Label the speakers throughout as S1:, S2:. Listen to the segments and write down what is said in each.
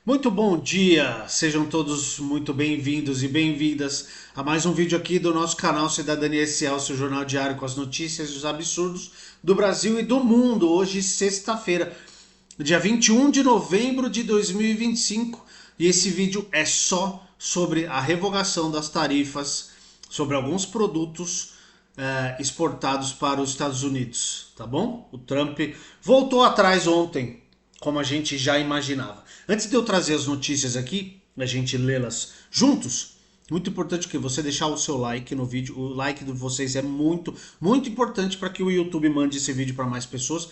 S1: Muito bom dia, sejam todos muito bem-vindos e bem-vindas a mais um vídeo aqui do nosso canal Cidadania SA, o seu jornal diário com as notícias e os absurdos do Brasil e do mundo. Hoje, sexta-feira, dia 21 de novembro de 2025, e esse vídeo é só sobre a revogação das tarifas sobre alguns produtos exportados para os Estados Unidos, tá bom? O Trump voltou atrás ontem, como a gente já imaginava. Antes de eu trazer as notícias aqui, a gente lê-las juntos, muito importante que você deixar o seu like no vídeo. O like de vocês é muito importante para que o YouTube mande esse vídeo para mais pessoas.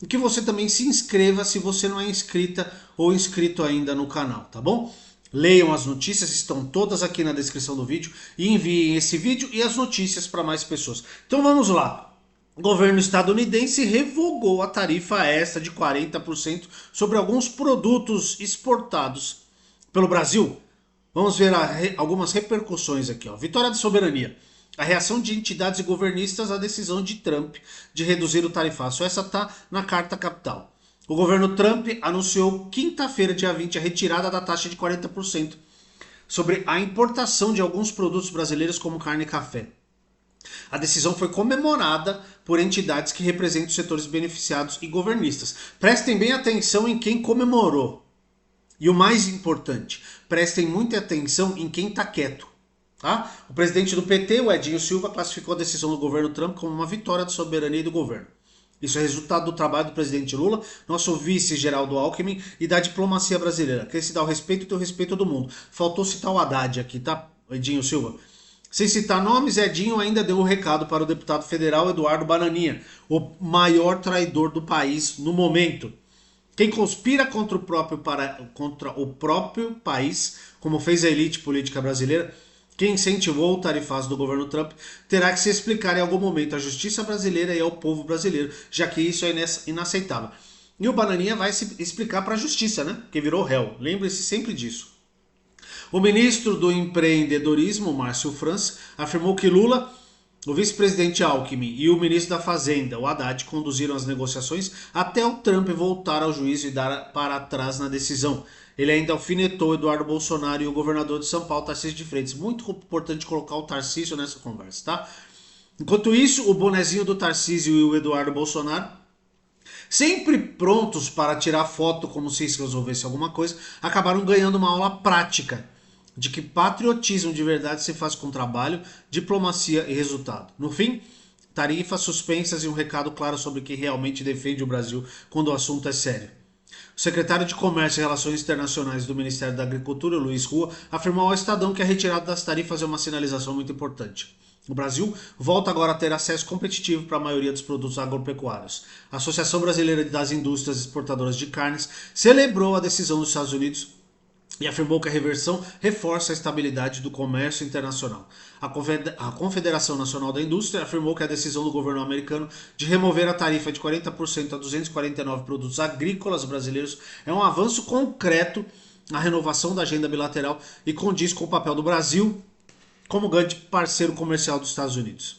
S1: E que você também se inscreva se você não é inscrita ou inscrito ainda no canal, tá bom? Leiam as notícias, estão todas aqui na descrição do vídeo e enviem esse vídeo e as notícias para mais pessoas. Então vamos lá. O governo estadunidense revogou a tarifa extra de 40% sobre alguns produtos exportados pelo Brasil. Vamos ver algumas repercussões aqui. Ó. Vitória da soberania. A reação de entidades e governistas à decisão de Trump de reduzir o tarifaço. Essa está na Carta Capital. O governo Trump anunciou quinta-feira, dia 20, a retirada da taxa de 40% sobre a importação de alguns produtos brasileiros como carne e café. A decisão foi comemorada por entidades que representam os setores beneficiados e governistas. Prestem bem atenção em quem comemorou. E o mais importante, prestem muita atenção em quem está quieto. Tá? O presidente do PT, o Edinho Silva, classificou a decisão do governo Trump como uma vitória da soberania e do governo. Isso é resultado do trabalho do presidente Lula, nosso vice Geraldo Alckmin e da diplomacia brasileira. Quer se dar o respeito e ter o respeito do mundo. Faltou citar o Haddad aqui, tá, Edinho Silva? Sem citar nomes, Edinho ainda deu um recado para o deputado federal Eduardo Bananinha, o maior traidor do país no momento. Quem conspira contra o próprio país, como fez a elite política brasileira, quem incentivou o tarifaço do governo Trump, terá que se explicar em algum momento à justiça brasileira e ao povo brasileiro, já que isso é inaceitável. E o Bananinha vai se explicar para a justiça, né? Que virou réu. Lembre-se sempre disso. O ministro do empreendedorismo, Márcio França, afirmou que Lula, o vice-presidente Alckmin e o ministro da Fazenda, o Haddad, conduziram as negociações até o Trump voltar ao juízo e dar para trás na decisão. Ele ainda alfinetou Eduardo Bolsonaro e o governador de São Paulo, Tarcísio de Freitas. Muito importante colocar o Tarcísio nessa conversa, tá? Enquanto isso, o bonezinho do Tarcísio e o Eduardo Bolsonaro, sempre prontos para tirar foto como se isso resolvesse alguma coisa, acabaram ganhando uma aula prática de que patriotismo de verdade se faz com trabalho, diplomacia e resultado. No fim, tarifas suspensas e um recado claro sobre quem realmente defende o Brasil quando o assunto é sério. O secretário de Comércio e Relações Internacionais do Ministério da Agricultura, Luiz Rua, afirmou ao Estadão que a retirada das tarifas é uma sinalização muito importante. O Brasil volta agora a ter acesso competitivo para a maioria dos produtos agropecuários. A Associação Brasileira das Indústrias Exportadoras de Carnes celebrou a decisão dos Estados Unidos e afirmou que a reversão reforça a estabilidade do comércio internacional. A Confederação Nacional da Indústria afirmou que a decisão do governo americano de remover a tarifa de 40% a 249 produtos agrícolas brasileiros é um avanço concreto na renovação da agenda bilateral e condiz com o papel do Brasil como grande parceiro comercial dos Estados Unidos.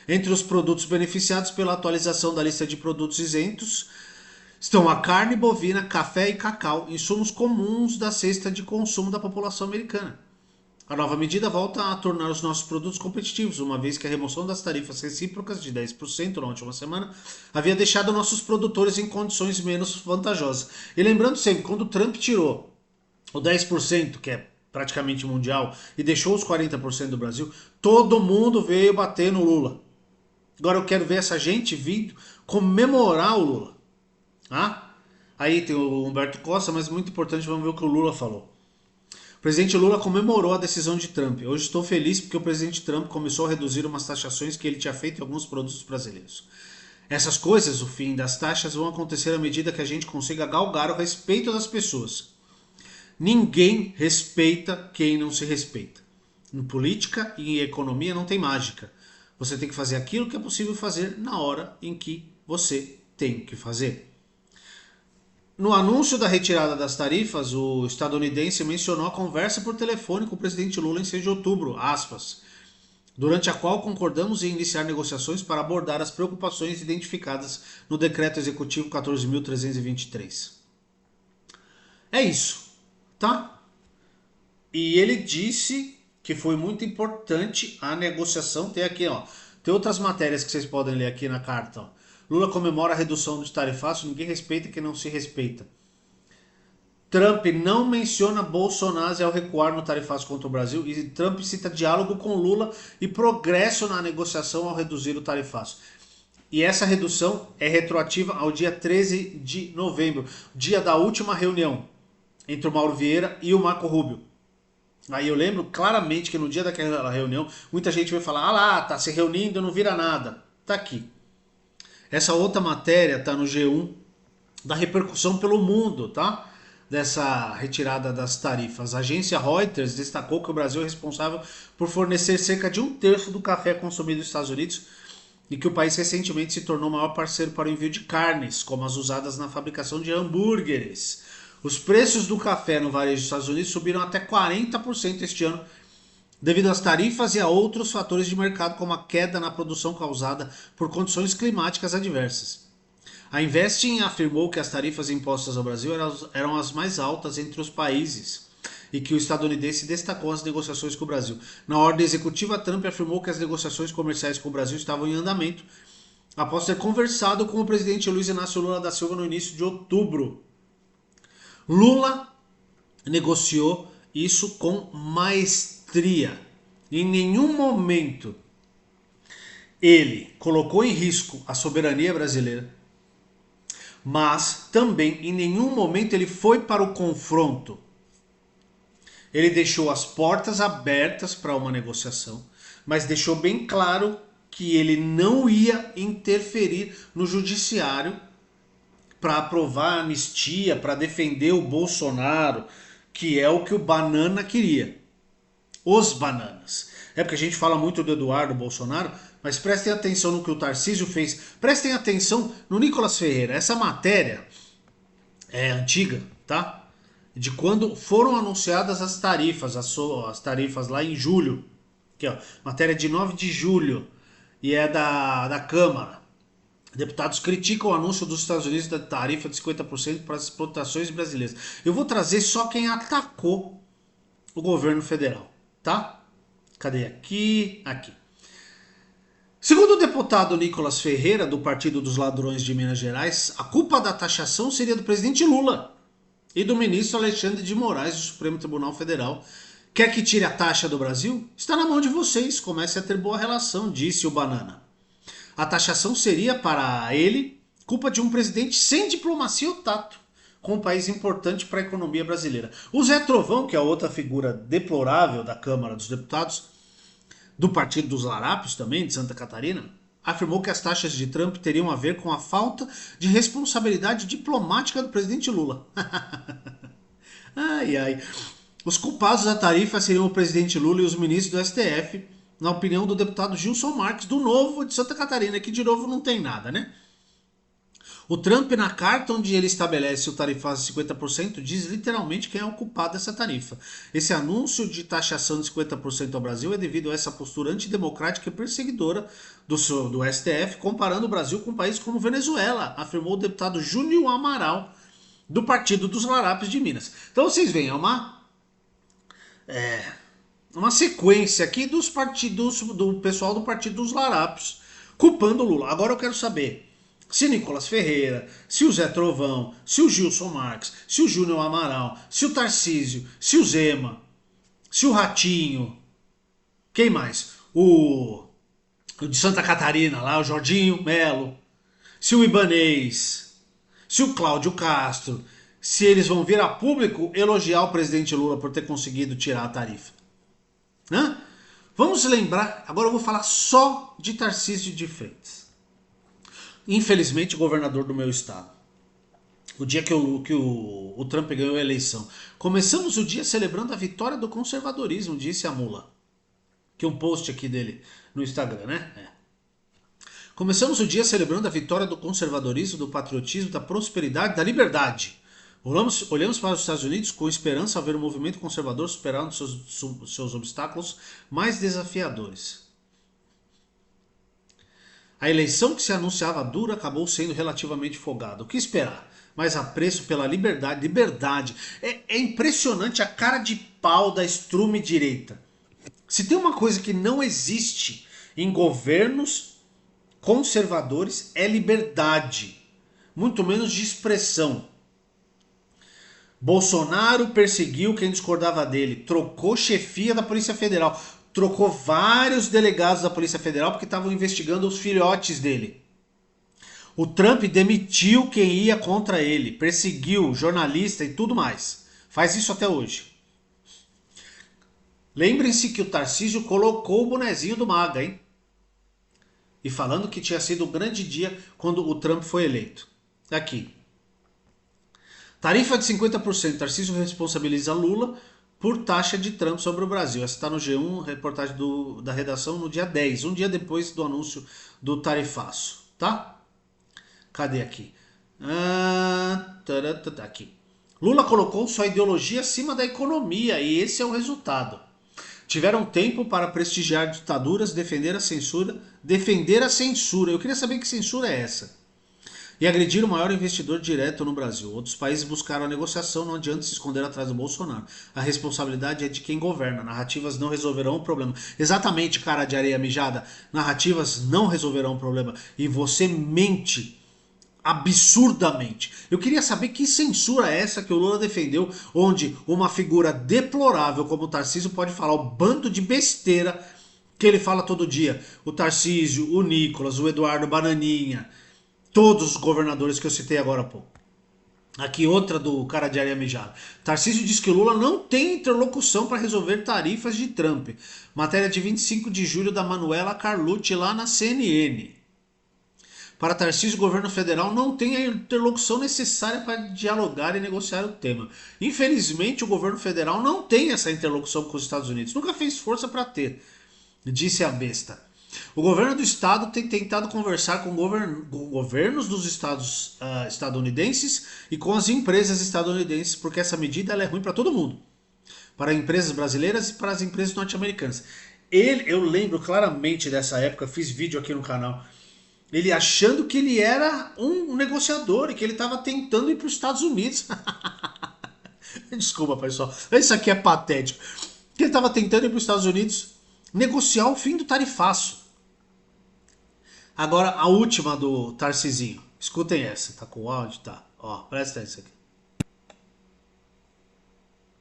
S1: Entre os produtos beneficiados pela atualização da lista de produtos isentos estão a carne bovina, café e cacau, insumos comuns da cesta de consumo da população americana. A nova medida volta a tornar os nossos produtos competitivos, uma vez que a remoção das tarifas recíprocas de 10% na última semana havia deixado nossos produtores em condições menos vantajosas. E lembrando sempre, quando o Trump tirou o 10%, que é praticamente mundial, e deixou os 40% do Brasil, todo mundo veio bater no Lula. Agora eu quero ver essa gente vindo comemorar o Lula. Ah? Aí tem o Humberto Costa, mas muito importante, vamos ver o que o Lula falou. O presidente Lula comemorou a decisão de Trump. Hoje estou feliz porque o presidente Trump começou a reduzir umas taxações que ele tinha feito em alguns produtos brasileiros. Essas coisas, o fim das taxas, vão acontecer à medida que a gente consiga galgar o respeito das pessoas. Ninguém respeita quem não se respeita. Em política e em economia não tem mágica. Você tem que fazer aquilo que é possível fazer na hora em que você tem que fazer. No anúncio da retirada das tarifas, o estadunidense mencionou a conversa por telefone com o presidente Lula em 6 de outubro, aspas, durante a qual concordamos em iniciar negociações para abordar as preocupações identificadas no Decreto Executivo 14.323. É isso. tá? E ele disse que foi muito importante a negociação. Tem aqui, ó, tem outras matérias que vocês podem ler aqui na carta, ó. Lula comemora a redução de tarifaço, ninguém respeita quem não se respeita. Trump não menciona Bolsonaro ao recuar no tarifaço contra o Brasil e Trump cita diálogo com Lula e progresso na negociação ao reduzir o tarifaço. E essa redução é retroativa ao dia 13 de novembro, dia da última reunião entre o Mauro Vieira e o Marco Rubio. Aí eu lembro claramente que no dia daquela reunião, muita gente vai falar, ah lá, tá se reunindo, não vira nada. Tá aqui. Essa outra matéria tá no G1, da repercussão pelo mundo, tá? Dessa retirada das tarifas. A agência Reuters destacou que o Brasil é responsável por fornecer cerca de 1/3 do café consumido nos Estados Unidos e que o país recentemente se tornou o maior parceiro para o envio de carnes, como as usadas na fabricação de hambúrgueres. Os preços do café no varejo dos Estados Unidos subiram até 40% este ano, devido às tarifas e a outros fatores de mercado, como a queda na produção causada por condições climáticas adversas. A Investing afirmou que as tarifas impostas ao Brasil eram as mais altas entre os países e que o estadunidense destacou as negociações com o Brasil. Na ordem executiva, Trump afirmou que as negociações comerciais com o Brasil estavam em andamento, após ter conversado com o presidente Luiz Inácio Lula da Silva no início de outubro. Lula negociou isso com maestria. Em nenhum momento ele colocou em risco a soberania brasileira, mas também em nenhum momento ele foi para o confronto. Ele deixou as portas abertas para uma negociação, mas deixou bem claro que ele não ia interferir no judiciário para aprovar a anistia, para defender o Bolsonaro, que é o que o Banana queria. Os bananas. É porque a gente fala muito do Eduardo Bolsonaro, mas prestem atenção no que o Tarcísio fez. Prestem atenção no Nicolas Ferreira. Essa matéria é antiga, tá? De quando foram anunciadas as tarifas, as tarifas lá em julho. Aqui, ó, matéria de 9 de julho e é da Câmara. Deputados criticam o anúncio dos Estados Unidos da tarifa de 50% para as exportações brasileiras. Eu vou trazer só quem atacou o governo federal, tá? Cadê aqui? Aqui. Segundo o deputado Nicolas Ferreira, do Partido dos Ladrões de Minas Gerais, a culpa da taxação seria do presidente Lula e do ministro Alexandre de Moraes do Supremo Tribunal Federal. Quer que tire a taxa do Brasil? Está na mão de vocês, comece a ter boa relação, disse o Banana. A taxação seria, para ele, culpa de um presidente sem diplomacia ou tato, com um país importante para a economia brasileira. O Zé Trovão, que é outra figura deplorável da Câmara dos Deputados, do Partido dos Larápios também, de Santa Catarina, afirmou que as taxas de Trump teriam a ver com a falta de responsabilidade diplomática do presidente Lula. Ai, ai. Os culpados da tarifa seriam o presidente Lula e os ministros do STF, na opinião do deputado Gilson Marques, do Novo de Santa Catarina, que de novo não tem nada, né? O Trump, na carta onde ele estabelece o tarifaço de 50%, diz literalmente quem é o culpado dessa tarifa. Esse anúncio de taxação de 50% ao Brasil é devido a essa postura antidemocrática e perseguidora do STF, comparando o Brasil com um país como Venezuela, afirmou o deputado Júnior Amaral, do Partido dos Larápios de Minas. Então vocês veem, é uma sequência aqui dos partidos, do pessoal do Partido dos Larápios, culpando o Lula. Agora eu quero saber se Nicolas Ferreira, se o Zé Trovão, se o Gilson Marques, se o Júnior Amaral, se o Tarcísio, se o Zema, se o Ratinho, quem mais? O de Santa Catarina lá, o Jorginho Melo, se o Ibanez, se o Cláudio Castro, se eles vão vir a público elogiar o presidente Lula por ter conseguido tirar a tarifa. Né? Vamos lembrar, agora eu vou falar só de Tarcísio de Freitas. Infelizmente, governador do meu estado. O dia que o Trump ganhou a eleição. Começamos o dia celebrando a vitória do conservadorismo, disse a mula. Que é um post aqui dele no Instagram, né? Começamos o dia celebrando a vitória do conservadorismo, do patriotismo, da prosperidade, da liberdade. Olhamos para os Estados Unidos com esperança ao ver o movimento conservador superando seus obstáculos mais desafiadores. A eleição que se anunciava dura acabou sendo relativamente folgada. O que esperar? mais apreço pela liberdade. Liberdade. É impressionante a cara de pau da extreme-direita. Se tem uma coisa que não existe em governos conservadores, é liberdade. Muito menos de expressão. Bolsonaro perseguiu quem discordava dele, trocou chefia da Polícia Federal, trocou vários delegados da Polícia Federal porque estavam investigando os filhotes dele. O Trump demitiu quem ia contra ele, perseguiu jornalista e tudo mais. Faz isso até hoje. Lembrem-se que o Tarcísio colocou o bonezinho do MAGA, hein? E falando que tinha sido um grande dia quando o Trump foi eleito. Aqui. Tarifa de 50%. Tarcísio responsabiliza Lula por taxa de Trump sobre o Brasil. Essa está no G1, reportagem da redação no dia 10, um dia depois do anúncio do tarifaço. Tá? Cadê aqui? Aqui. Lula colocou sua ideologia acima da economia e esse é o resultado. Tiveram tempo para prestigiar ditaduras, defender a censura. Eu queria saber que censura é essa. E agredir o maior investidor direto no Brasil. Outros países buscaram a negociação, não adianta se esconder atrás do Bolsonaro. A responsabilidade é de quem governa. Narrativas não resolverão o problema. Exatamente, cara de areia mijada. Narrativas não resolverão o problema. E você mente absurdamente. Eu queria saber que censura é essa que o Lula defendeu, onde uma figura deplorável como o Tarcísio pode falar o bando de besteira que ele fala todo dia. O Tarcísio, o Nicolas, o Eduardo Bananinha... Todos os governadores que eu citei agora há pouco. Aqui outra do cara de areia mijada. Tarcísio diz que Lula não tem interlocução para resolver tarifas de Trump. Matéria de 25 de julho da Manuela Carlucci lá na CNN. Para Tarcísio, o governo federal não tem a interlocução necessária para dialogar e negociar o tema. Infelizmente, o governo federal não tem essa interlocução com os Estados Unidos. Nunca fez força para ter, disse a besta. O governo do estado tem tentado conversar com governos dos estados estadunidenses e com as empresas estadunidenses, porque essa medida ela é ruim para todo mundo. Para empresas brasileiras e para as empresas norte-americanas. Eu lembro claramente dessa época, fiz vídeo aqui no canal, ele achando que ele era um negociador e que ele estava tentando ir para os Estados Unidos. Desculpa, pessoal, isso aqui é patético. Que ele estava tentando ir para os Estados Unidos negociar o fim do tarifaço. Agora a última do Tarcisinho. Escutem essa, tá com o áudio? Tá. Ó, presta atenção aqui.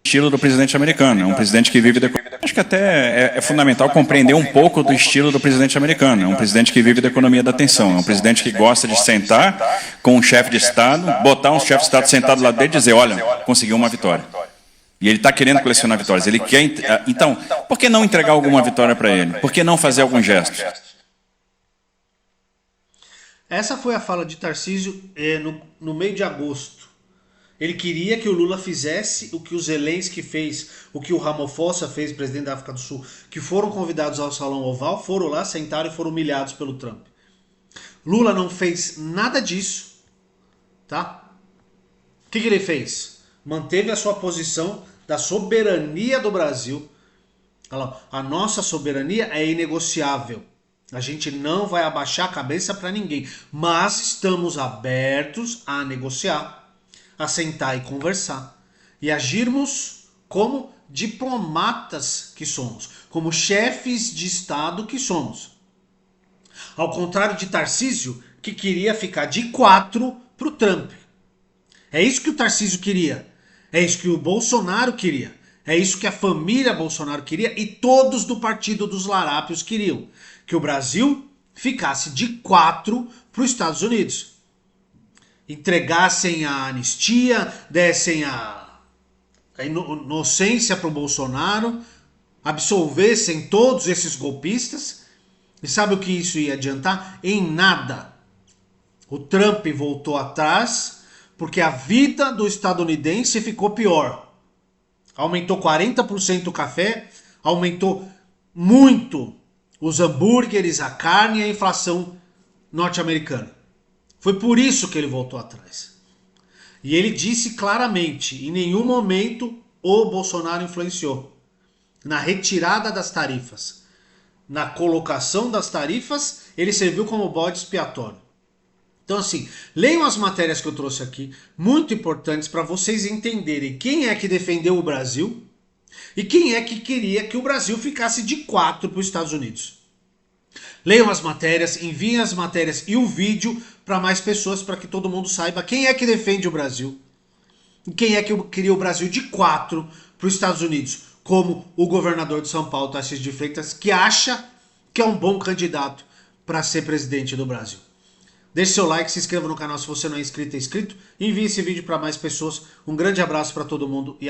S2: Estilo do presidente americano, é um presidente que vive da... Acho que até é fundamental compreender um pouco do estilo do presidente americano. É um presidente que vive da economia da atenção, é um presidente que gosta de sentar com um chefe de Estado, botar um chefe de Estado sentado lá dentro e dizer, olha, conseguiu uma vitória. E ele está querendo colecionar vitórias. Ele quer... Então, por que não entregar alguma vitória para ele? Por que não fazer algum gesto?
S1: Essa foi a fala de Tarcísio no meio de agosto. Ele queria que o Lula fizesse o que o Zelensky fez, o que o Ramaphosa fez, presidente da África do Sul, que foram convidados ao Salão Oval, foram lá, sentaram e foram humilhados pelo Trump. Lula não fez nada disso, tá? O que ele fez? Manteve a sua posição da soberania do Brasil. A nossa soberania é inegociável. A gente não vai abaixar a cabeça para ninguém, mas estamos abertos a negociar, a sentar e conversar e agirmos como diplomatas que somos, como chefes de Estado que somos. Ao contrário de Tarcísio, que queria ficar de 4 para o Trump. É isso que o Tarcísio queria, é isso que o Bolsonaro queria, é isso que a família Bolsonaro queria e todos do Partido dos Larápios queriam, que o Brasil ficasse de 4 para os Estados Unidos. Entregassem a anistia, dessem a inocência para o Bolsonaro, absolvessem todos esses golpistas. E sabe o que isso ia adiantar? Em nada. O Trump voltou atrás porque a vida do estadunidense ficou pior. Aumentou 40% o café, aumentou muito os hambúrgueres, a carne e a inflação norte-americana. Foi por isso que ele voltou atrás. E ele disse claramente, em nenhum momento o Bolsonaro influenciou na retirada das tarifas. Na colocação das tarifas, ele serviu como bode expiatório. Então assim, leiam as matérias que eu trouxe aqui, muito importantes para vocês entenderem quem é que defendeu o Brasil e quem é que queria que o Brasil ficasse de 4 para os Estados Unidos. Leiam as matérias, enviem as matérias e o vídeo para mais pessoas, para que todo mundo saiba quem é que defende o Brasil e quem é que queria o Brasil de 4 para os Estados Unidos, como o governador de São Paulo, Tarcísio de Freitas, que acha que é um bom candidato para ser presidente do Brasil. Deixe seu like, se inscreva no canal se você não é inscrito e envie esse vídeo para mais pessoas. Um grande abraço para todo mundo e